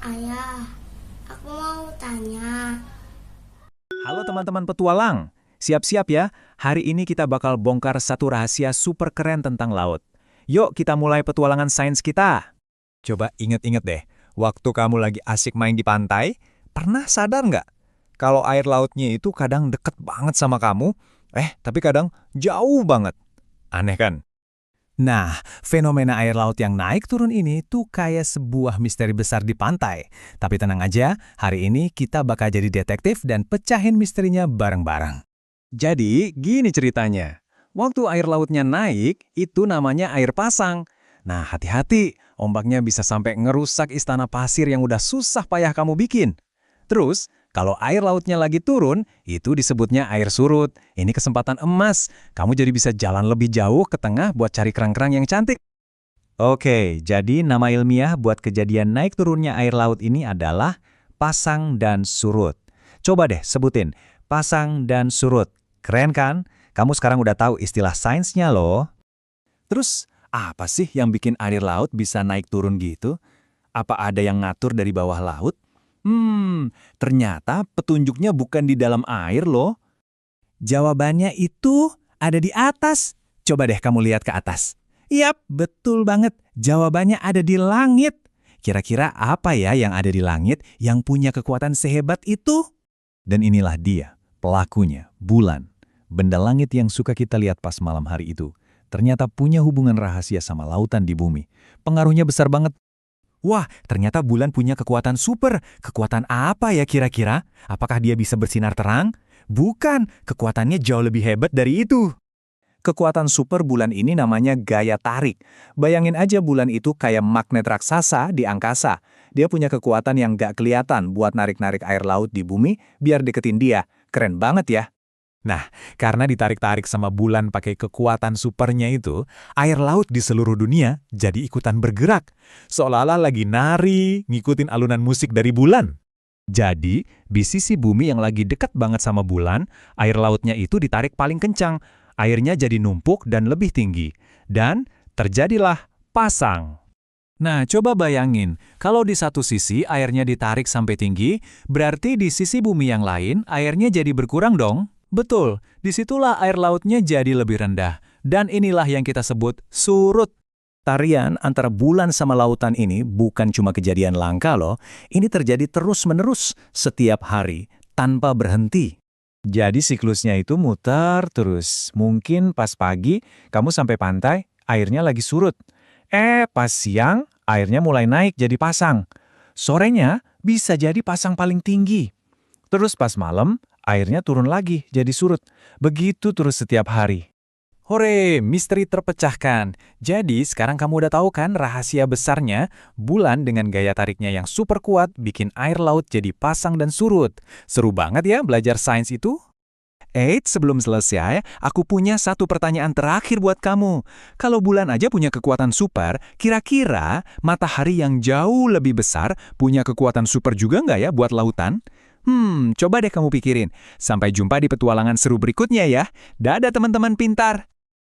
Ayah, aku mau tanya. Halo teman-teman petualang, siap-siap ya, hari ini kita bakal bongkar satu rahasia super keren tentang laut. Yuk kita mulai petualangan sains kita. Coba inget-inget deh, waktu kamu lagi asik main di pantai, pernah sadar nggak? Kalau air lautnya itu kadang deket banget sama kamu, tapi kadang jauh banget. Aneh kan? Nah, fenomena air laut yang naik turun ini tuh kayak sebuah misteri besar di pantai. Tapi tenang aja, hari ini kita bakal jadi detektif dan pecahin misterinya bareng-bareng. Jadi, gini ceritanya. Waktu air lautnya naik, itu namanya air pasang. Nah, hati-hati, ombaknya bisa sampai ngerusak istana pasir yang udah susah payah kamu bikin. Terus, kalau air lautnya lagi turun, itu disebutnya air surut. Ini kesempatan emas. Kamu jadi bisa jalan lebih jauh ke tengah buat cari kerang-kerang yang cantik. Oke, jadi nama ilmiah buat kejadian naik turunnya air laut ini adalah pasang dan surut. Coba deh sebutin, pasang dan surut. Keren kan? Kamu sekarang udah tahu istilah sainsnya loh. Terus, apa sih yang bikin air laut bisa naik turun gitu? Apa ada yang ngatur dari bawah laut? Ternyata petunjuknya bukan di dalam air loh. Jawabannya itu ada di atas. Coba deh kamu lihat ke atas. Yap, betul banget. Jawabannya ada di langit. Kira-kira apa ya yang ada di langit yang punya kekuatan sehebat itu? Dan inilah dia, pelakunya, bulan. Benda langit yang suka kita lihat pas malam hari itu. Ternyata punya hubungan rahasia sama lautan di bumi. Pengaruhnya besar banget. Wah, ternyata bulan punya kekuatan super. Kekuatan apa ya kira-kira? Apakah dia bisa bersinar terang? Bukan, kekuatannya jauh lebih hebat dari itu. Kekuatan super bulan ini namanya gaya tarik. Bayangin aja bulan itu kayak magnet raksasa di angkasa. Dia punya kekuatan yang gak kelihatan buat narik-narik air laut di bumi biar deketin dia. Keren banget ya. Nah, karena ditarik-tarik sama bulan pakai kekuatan supernya itu, air laut di seluruh dunia jadi ikutan bergerak. Seolah-olah lagi nari, ngikutin alunan musik dari bulan. Jadi, di sisi bumi yang lagi dekat banget sama bulan, air lautnya itu ditarik paling kencang. Airnya jadi numpuk dan lebih tinggi. Dan terjadilah pasang. Nah, coba bayangin, kalau di satu sisi airnya ditarik sampai tinggi, berarti di sisi bumi yang lain airnya jadi berkurang dong. Betul, disitulah air lautnya jadi lebih rendah. Dan inilah yang kita sebut surut. Tarian antara bulan sama lautan ini bukan cuma kejadian langka loh, ini terjadi terus-menerus setiap hari, tanpa berhenti. Jadi siklusnya itu muter terus. Mungkin pas pagi, kamu sampai pantai, airnya lagi surut. Pas siang, airnya mulai naik jadi pasang. Sorenya bisa jadi pasang paling tinggi. Terus pas malam, airnya turun lagi jadi surut. Begitu terus setiap hari. Hore, misteri terpecahkan. Jadi sekarang kamu udah tahu kan rahasia besarnya, bulan dengan gaya tariknya yang super kuat bikin air laut jadi pasang dan surut. Seru banget ya belajar sains itu? Sebelum selesai, aku punya satu pertanyaan terakhir buat kamu. Kalau bulan aja punya kekuatan super, kira-kira matahari yang jauh lebih besar punya kekuatan super juga nggak ya buat lautan? Coba deh kamu pikirin. Sampai jumpa di petualangan seru berikutnya ya. Dadah teman-teman pintar!